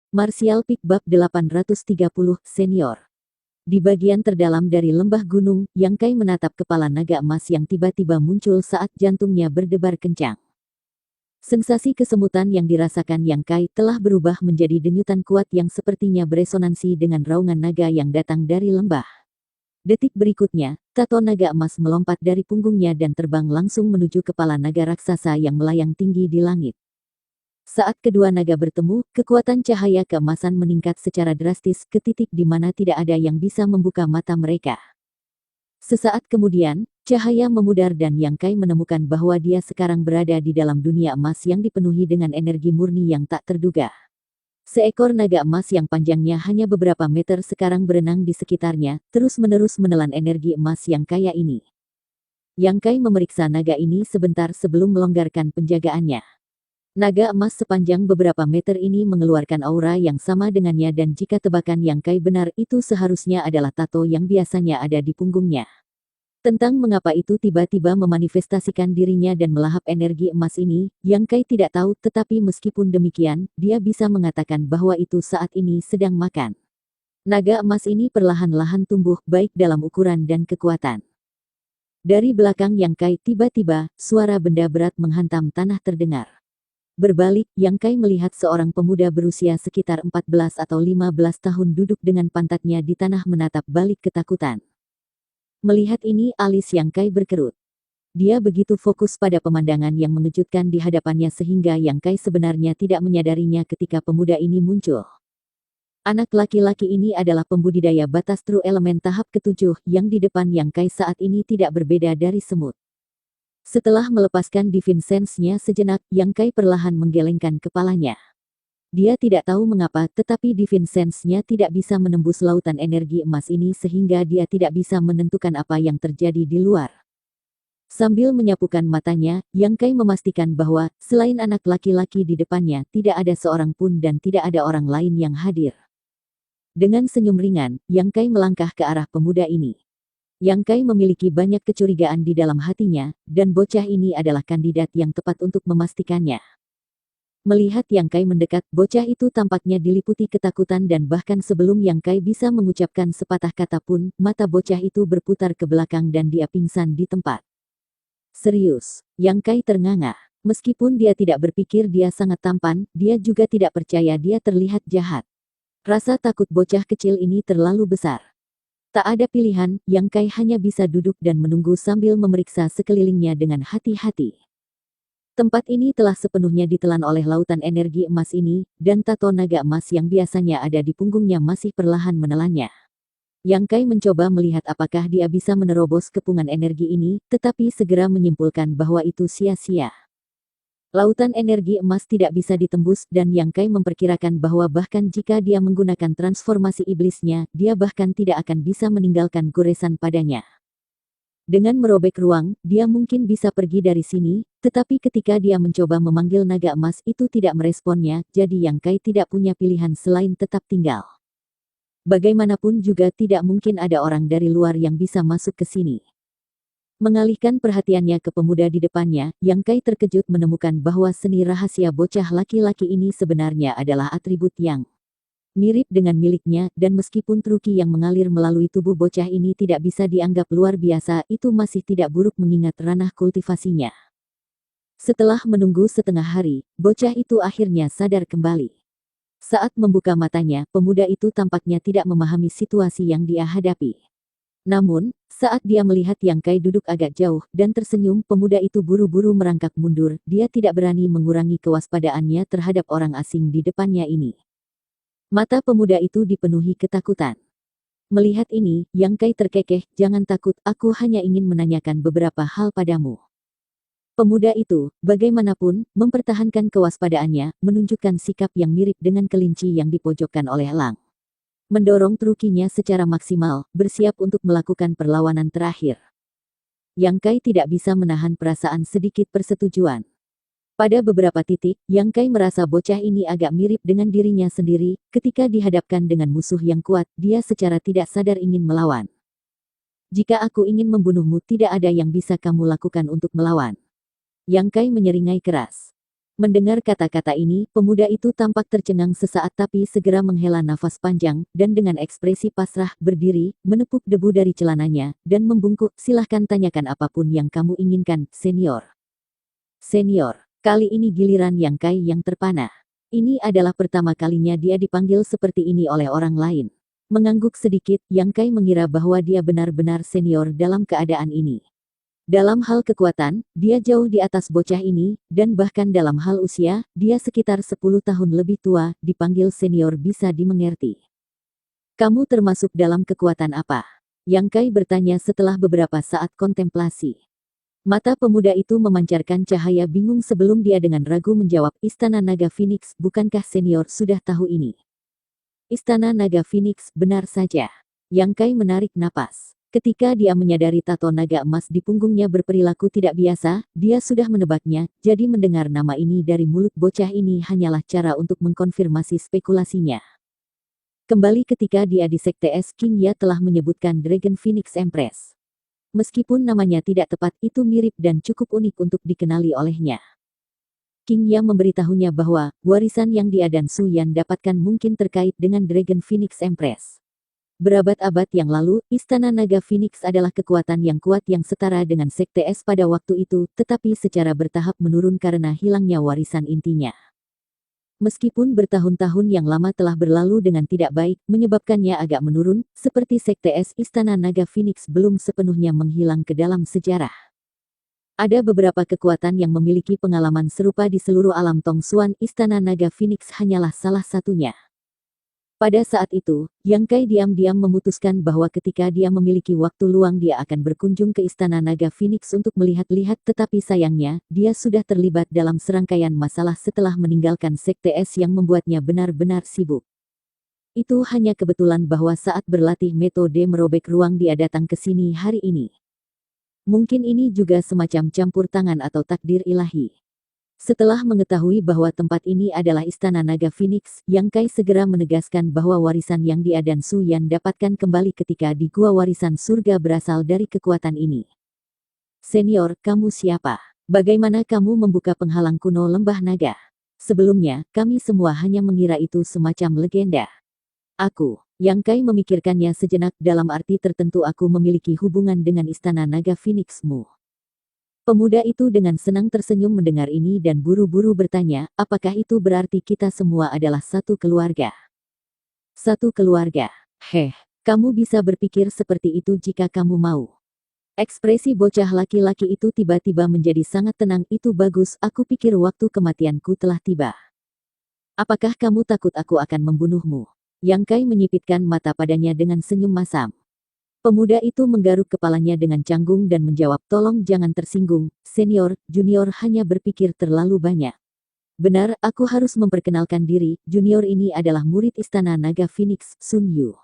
Martial Peak Bab 830 Senior. Di bagian terdalam dari lembah gunung, Yang Kai menatap kepala naga emas yang tiba-tiba muncul saat jantungnya berdebar kencang. Sensasi kesemutan yang dirasakan Yang Kai telah berubah menjadi denyutan kuat yang sepertinya beresonansi dengan raungan naga yang datang dari lembah. Detik berikutnya, tato naga emas melompat dari punggungnya dan terbang langsung menuju kepala naga raksasa yang melayang tinggi di langit. Saat kedua naga bertemu, kekuatan cahaya keemasan meningkat secara drastis ke titik di mana tidak ada yang bisa membuka mata mereka. Sesaat kemudian, cahaya memudar dan Yang Kai menemukan bahwa dia sekarang berada di dalam dunia emas yang dipenuhi dengan energi murni yang tak terduga. Seekor naga emas yang panjangnya hanya beberapa meter sekarang berenang di sekitarnya, terus-menerus menelan energi emas yang kaya ini. Yang Kai memeriksa naga ini sebentar sebelum melonggarkan penjagaannya. Naga emas sepanjang beberapa meter ini mengeluarkan aura yang sama dengannya dan jika tebakan Yang Kai benar itu seharusnya adalah tato yang biasanya ada di punggungnya. Tentang mengapa itu tiba-tiba memanifestasikan dirinya dan melahap energi emas ini, Yang Kai tidak tahu tetapi meskipun demikian, dia bisa mengatakan bahwa itu saat ini sedang makan. Naga emas ini perlahan-lahan tumbuh baik dalam ukuran dan kekuatan. Dari belakang Yang Kai tiba-tiba, suara benda berat menghantam tanah terdengar. Berbalik, Yang Kai melihat seorang pemuda berusia sekitar 14 atau 15 tahun duduk dengan pantatnya di tanah menatap balik ketakutan. Melihat ini alis Yang Kai berkerut. Dia begitu fokus pada pemandangan yang mengejutkan di hadapannya sehingga Yang Kai sebenarnya tidak menyadarinya ketika pemuda ini muncul. Anak laki-laki ini adalah pembudidaya batas True Elemen tahap ke-7 yang di depan Yang Kai saat ini tidak berbeda dari semut. Setelah melepaskan Divine Sense-nya sejenak, Yang Kai perlahan menggelengkan kepalanya. Dia tidak tahu mengapa, tetapi Divine Sense-nya tidak bisa menembus lautan energi emas ini sehingga dia tidak bisa menentukan apa yang terjadi di luar. Sambil menyapukan matanya, Yang Kai memastikan bahwa, selain anak laki-laki di depannya, tidak ada seorang pun dan tidak ada orang lain yang hadir. Dengan senyum ringan, Yang Kai melangkah ke arah pemuda ini. Yang Kai memiliki banyak kecurigaan di dalam hatinya, dan bocah ini adalah kandidat yang tepat untuk memastikannya. Melihat Yang Kai mendekat, bocah itu tampaknya diliputi ketakutan dan bahkan sebelum Yang Kai bisa mengucapkan sepatah kata pun, mata bocah itu berputar ke belakang dan dia pingsan di tempat. Serius, Yang Kai ternganga. Meskipun dia tidak berpikir dia sangat tampan, dia juga tidak percaya dia terlihat jahat. Rasa takut bocah kecil ini terlalu besar. Tak ada pilihan, Yang Kai hanya bisa duduk dan menunggu sambil memeriksa sekelilingnya dengan hati-hati. Tempat ini telah sepenuhnya ditelan oleh lautan energi emas ini, dan tato naga emas yang biasanya ada di punggungnya masih perlahan menelannya. Yang Kai mencoba melihat apakah dia bisa menerobos kepungan energi ini, tetapi segera menyimpulkan bahwa itu sia-sia. Lautan energi emas tidak bisa ditembus dan Yang Kai memperkirakan bahwa bahkan jika dia menggunakan transformasi iblisnya, dia bahkan tidak akan bisa meninggalkan goresan padanya. Dengan merobek ruang, dia mungkin bisa pergi dari sini, tetapi ketika dia mencoba memanggil naga emas itu tidak meresponnya, jadi Yang Kai tidak punya pilihan selain tetap tinggal. Bagaimanapun juga tidak mungkin ada orang dari luar yang bisa masuk ke sini. Mengalihkan perhatiannya ke pemuda di depannya, Yang Kai terkejut menemukan bahwa seni rahasia bocah laki-laki ini sebenarnya adalah atribut yang mirip dengan miliknya, dan meskipun truki yang mengalir melalui tubuh bocah ini tidak bisa dianggap luar biasa, itu masih tidak buruk mengingat ranah kultivasinya. Setelah menunggu setengah hari, bocah itu akhirnya sadar kembali. Saat membuka matanya, pemuda itu tampaknya tidak memahami situasi yang dia hadapi. Namun, saat dia melihat Yang Kai duduk agak jauh dan tersenyum, pemuda itu buru-buru merangkak mundur, dia tidak berani mengurangi kewaspadaannya terhadap orang asing di depannya ini. Mata pemuda itu dipenuhi ketakutan. Melihat ini, Yang Kai terkekeh, "Jangan takut, aku hanya ingin menanyakan beberapa hal padamu." Pemuda itu, bagaimanapun, mempertahankan kewaspadaannya, menunjukkan sikap yang mirip dengan kelinci yang dipojokkan oleh elang. Mendorong trukinya secara maksimal, bersiap untuk melakukan perlawanan terakhir. Yang Kai tidak bisa menahan perasaan sedikit persetujuan. Pada beberapa titik, Yang Kai merasa bocah ini agak mirip dengan dirinya sendiri, ketika dihadapkan dengan musuh yang kuat, dia secara tidak sadar ingin melawan. "Jika aku ingin membunuhmu tidak ada yang bisa kamu lakukan untuk melawan." Yang Kai menyeringai keras. Mendengar kata-kata ini, pemuda itu tampak tercengang sesaat tapi segera menghela nafas panjang, dan dengan ekspresi pasrah, berdiri, menepuk debu dari celananya, dan membungkuk, silahkan tanyakan apapun yang kamu inginkan, senior. Senior, kali ini giliran Yang Kai yang terpana. Ini adalah pertama kalinya dia dipanggil seperti ini oleh orang lain. Mengangguk sedikit, Yang Kai mengira bahwa dia benar-benar senior dalam keadaan ini. Dalam hal kekuatan, dia jauh di atas bocah ini, dan bahkan dalam hal usia, dia sekitar 10 tahun lebih tua, dipanggil senior bisa dimengerti. Kamu termasuk dalam kekuatan apa? Yang Kai bertanya setelah beberapa saat kontemplasi. Mata pemuda itu memancarkan cahaya bingung sebelum dia dengan ragu menjawab, Istana Naga Phoenix, bukankah senior sudah tahu ini? Istana Naga Phoenix, benar saja. Yang Kai menarik napas. Ketika dia menyadari tato naga emas di punggungnya berperilaku tidak biasa, dia sudah menebaknya, jadi mendengar nama ini dari mulut bocah ini hanyalah cara untuk mengkonfirmasi spekulasinya. Kembali ketika dia di Sekte Es, King Ya telah menyebutkan Dragon Phoenix Empress. Meskipun namanya tidak tepat, itu mirip dan cukup unik untuk dikenali olehnya. King Ya memberitahunya bahwa warisan yang dia dan Su Yan dapatkan mungkin terkait dengan Dragon Phoenix Empress. Berabad-abad yang lalu, Istana Naga Phoenix adalah kekuatan yang kuat yang setara dengan Sekte Es pada waktu itu, tetapi secara bertahap menurun karena hilangnya warisan intinya. Meskipun bertahun-tahun yang lama telah berlalu dengan tidak baik, menyebabkannya agak menurun, seperti Sekte Es, Istana Naga Phoenix belum sepenuhnya menghilang ke dalam sejarah. Ada beberapa kekuatan yang memiliki pengalaman serupa di seluruh alam Tong Xuan, Istana Naga Phoenix hanyalah salah satunya. Pada saat itu, Yang Kai diam-diam memutuskan bahwa ketika dia memiliki waktu luang dia akan berkunjung ke Istana Naga Phoenix untuk melihat-lihat, tetapi sayangnya, dia sudah terlibat dalam serangkaian masalah setelah meninggalkan Sekte Es yang membuatnya benar-benar sibuk. Itu hanya kebetulan bahwa saat berlatih metode merobek ruang dia datang ke sini hari ini. Mungkin ini juga semacam campur tangan atau takdir ilahi. Setelah mengetahui bahwa tempat ini adalah Istana Naga Phoenix, Yang Kai segera menegaskan bahwa warisan yang dia dan Su Yan dapatkan kembali ketika di Gua Warisan Surga berasal dari kekuatan ini. Senior, kamu siapa? Bagaimana kamu membuka penghalang kuno Lembah Naga? Sebelumnya, kami semua hanya mengira itu semacam legenda. Aku, Yang Kai memikirkannya sejenak, dalam arti tertentu aku memiliki hubungan dengan Istana Naga Phoenix-mu. Pemuda itu dengan senang tersenyum mendengar ini dan buru-buru bertanya, apakah itu berarti kita semua adalah satu keluarga? Satu keluarga. Kamu bisa berpikir seperti itu jika kamu mau. Ekspresi bocah laki-laki itu tiba-tiba menjadi sangat tenang. Itu bagus, aku pikir waktu kematianku telah tiba. Apakah kamu takut aku akan membunuhmu? Yang Kai menyipitkan mata padanya dengan senyum masam. Pemuda itu menggaruk kepalanya dengan canggung dan menjawab, tolong jangan tersinggung, senior, junior hanya berpikir terlalu banyak. Benar, aku harus memperkenalkan diri, junior ini adalah murid Istana Naga Phoenix, Sun Yu.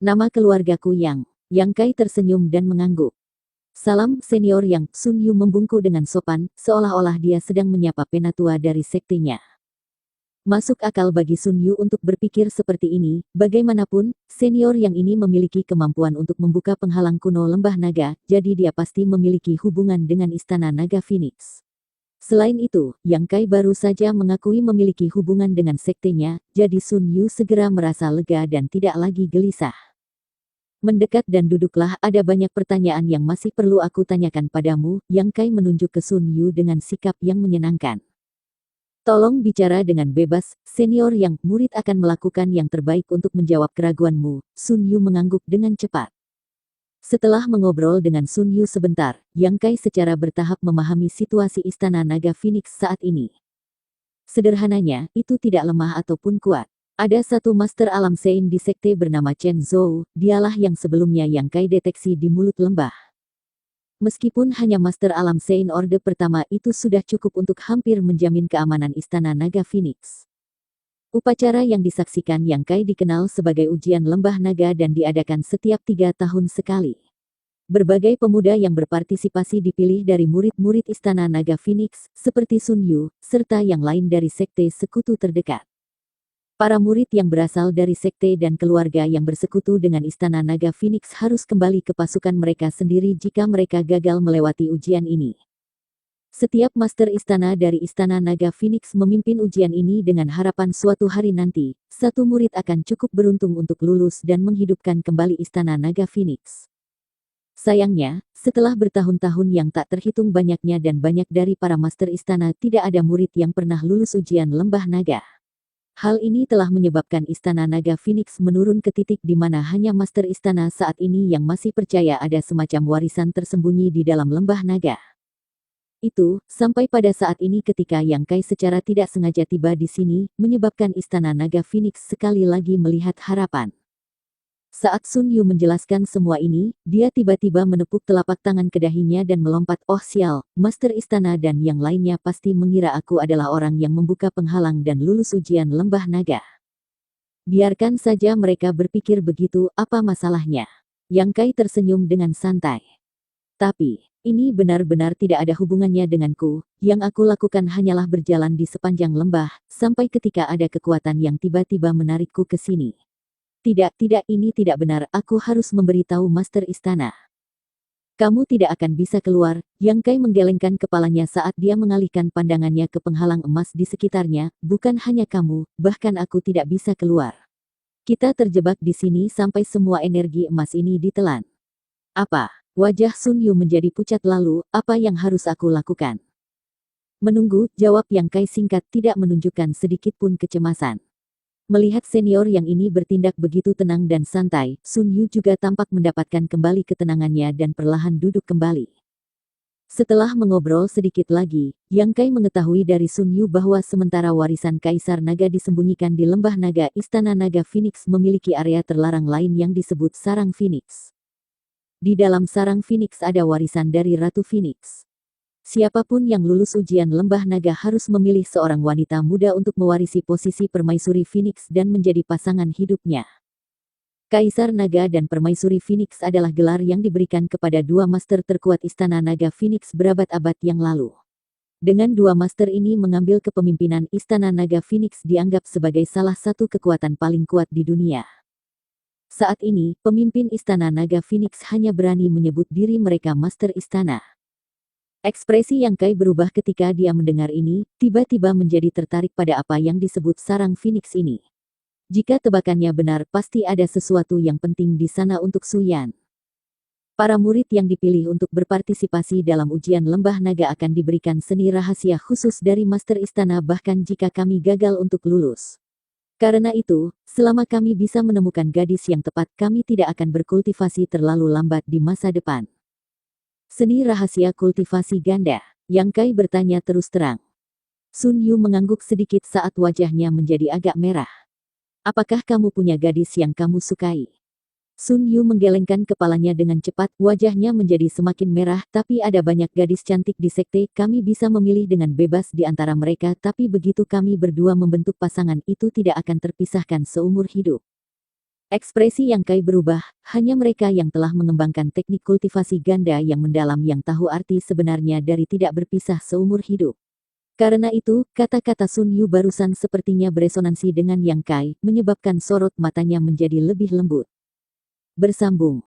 Nama keluargaku Yang Kai tersenyum dan mengangguk. Salam, senior Yang, Sun Yu membungkuk dengan sopan, seolah-olah dia sedang menyapa penatua dari sektenya. Masuk akal bagi Sun Yu untuk berpikir seperti ini, bagaimanapun, senior yang ini memiliki kemampuan untuk membuka penghalang kuno Lembah Naga, jadi dia pasti memiliki hubungan dengan Istana Naga Phoenix. Selain itu, Yang Kai baru saja mengakui memiliki hubungan dengan sektenya, jadi Sun Yu segera merasa lega dan tidak lagi gelisah. Mendekat dan duduklah, ada banyak pertanyaan yang masih perlu aku tanyakan padamu, Yang Kai menunjuk ke Sun Yu dengan sikap yang menyenangkan. Tolong bicara dengan bebas, senior Yang, murid akan melakukan yang terbaik untuk menjawab keraguanmu, Sun Yu mengangguk dengan cepat. Setelah mengobrol dengan Sun Yu sebentar, Yang Kai secara bertahap memahami situasi Istana Naga Phoenix saat ini. Sederhananya, itu tidak lemah ataupun kuat. Ada satu master alam Sein di sekte bernama Chen Zhou, dialah yang sebelumnya Yang Kai deteksi di mulut lembah. Meskipun hanya Master Alam Sein Orde pertama, itu sudah cukup untuk hampir menjamin keamanan Istana Naga Phoenix. Upacara yang disaksikan Yang Kai dikenal sebagai ujian Lembah Naga dan diadakan setiap 3 tahun sekali. Berbagai pemuda yang berpartisipasi dipilih dari murid-murid Istana Naga Phoenix, seperti Sun Yu, serta yang lain dari sekte sekutu terdekat. Para murid yang berasal dari sekte dan keluarga yang bersekutu dengan Istana Naga Phoenix harus kembali ke pasukan mereka sendiri jika mereka gagal melewati ujian ini. Setiap master istana dari Istana Naga Phoenix memimpin ujian ini dengan harapan suatu hari nanti, satu murid akan cukup beruntung untuk lulus dan menghidupkan kembali Istana Naga Phoenix. Sayangnya, setelah bertahun-tahun yang tak terhitung banyaknya dan banyak dari para master istana tidak ada murid yang pernah lulus ujian Lembah Naga. Hal ini telah menyebabkan Istana Naga Phoenix menurun ke titik di mana hanya master istana saat ini yang masih percaya ada semacam warisan tersembunyi di dalam Lembah Naga. Itu, sampai pada saat ini ketika Yang Kai secara tidak sengaja tiba di sini, menyebabkan Istana Naga Phoenix sekali lagi melihat harapan. Saat Sun Yu menjelaskan semua ini, dia tiba-tiba menepuk telapak tangan ke dahinya dan melompat, "Oh sial, Master Istana dan yang lainnya pasti mengira aku adalah orang yang membuka penghalang dan lulus ujian Lembah Naga. Biarkan saja mereka berpikir begitu, apa masalahnya?" Yang Kai tersenyum dengan santai. "Tapi, ini benar-benar tidak ada hubungannya denganku, yang aku lakukan hanyalah berjalan di sepanjang lembah, sampai ketika ada kekuatan yang tiba-tiba menarikku ke sini." Tidak, ini tidak benar, aku harus memberitahu Master Istana. "Kamu tidak akan bisa keluar." Yang Kai menggelengkan kepalanya saat dia mengalihkan pandangannya ke penghalang emas di sekitarnya, "Bukan hanya kamu, bahkan aku tidak bisa keluar. Kita terjebak di sini sampai semua energi emas ini ditelan." "Apa?" Wajah Sun Yu menjadi pucat, lalu, "Apa yang harus aku lakukan?" "Menunggu," jawab Yang Kai singkat, tidak menunjukkan sedikit pun kecemasan. Melihat senior yang ini bertindak begitu tenang dan santai, Sun Yu juga tampak mendapatkan kembali ketenangannya dan perlahan duduk kembali. Setelah mengobrol sedikit lagi, Yang Kai mengetahui dari Sun Yu bahwa sementara warisan Kaisar Naga disembunyikan di Lembah Naga, Istana Naga Phoenix memiliki area terlarang lain yang disebut Sarang Phoenix. Di dalam Sarang Phoenix ada warisan dari Ratu Phoenix. Siapapun yang lulus ujian Lembah Naga harus memilih seorang wanita muda untuk mewarisi posisi Permaisuri Phoenix dan menjadi pasangan hidupnya. Kaisar Naga dan Permaisuri Phoenix adalah gelar yang diberikan kepada dua master terkuat Istana Naga Phoenix berabad-abad yang lalu. Dengan dua master ini mengambil kepemimpinan, Istana Naga Phoenix dianggap sebagai salah satu kekuatan paling kuat di dunia. Saat ini, pemimpin Istana Naga Phoenix hanya berani menyebut diri mereka Master Istana. Ekspresi Yang Kai berubah ketika dia mendengar ini, tiba-tiba menjadi tertarik pada apa yang disebut Sarang Phoenix ini. Jika tebakannya benar, pasti ada sesuatu yang penting di sana untuk Su Yan. Para murid yang dipilih untuk berpartisipasi dalam ujian Lembah Naga akan diberikan seni rahasia khusus dari Master Istana bahkan jika kami gagal untuk lulus. Karena itu, selama kami bisa menemukan gadis yang tepat, kami tidak akan berkultivasi terlalu lambat di masa depan. Seni rahasia kultivasi ganda. Yang Kai bertanya terus terang. Sun Yu mengangguk sedikit saat wajahnya menjadi agak merah. "Apakah kamu punya gadis yang kamu sukai?" Sun Yu menggelengkan kepalanya dengan cepat, wajahnya menjadi semakin merah. "Tapi ada banyak gadis cantik di sekte, kami bisa memilih dengan bebas di antara mereka, tapi begitu kami berdua membentuk pasangan itu tidak akan terpisahkan seumur hidup." Ekspresi Yang Kai berubah, hanya mereka yang telah mengembangkan teknik kultivasi ganda yang mendalam yang tahu arti sebenarnya dari tidak berpisah seumur hidup. Karena itu, kata-kata Sun Yu barusan sepertinya beresonansi dengan Yang Kai, menyebabkan sorot matanya menjadi lebih lembut. Bersambung.